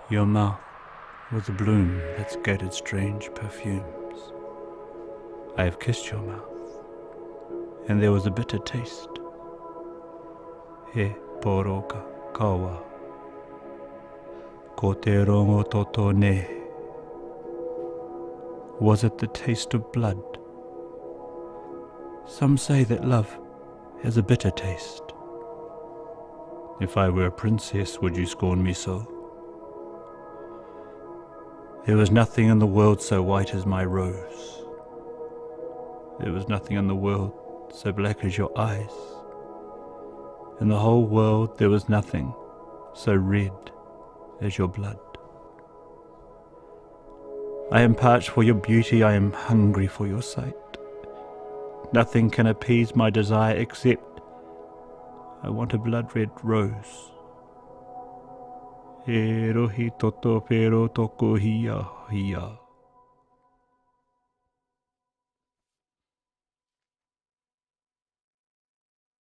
Your mouth was a bloom that scattered strange perfumes. I have kissed your mouth, and there was a bitter taste. He poroka kawa, ko te rongo toto ne. Was it the taste of blood? Some say that love has a bitter taste. If I were a princess, would you scorn me so? There was nothing in the world so white as my rose. There was nothing in the world so black as your eyes. In the whole world there was nothing so red as your blood. I am parched for your beauty, I am hungry for your sight. Nothing can appease my desire except I want a blood-red rose. E rohi toto pero toko hia hia.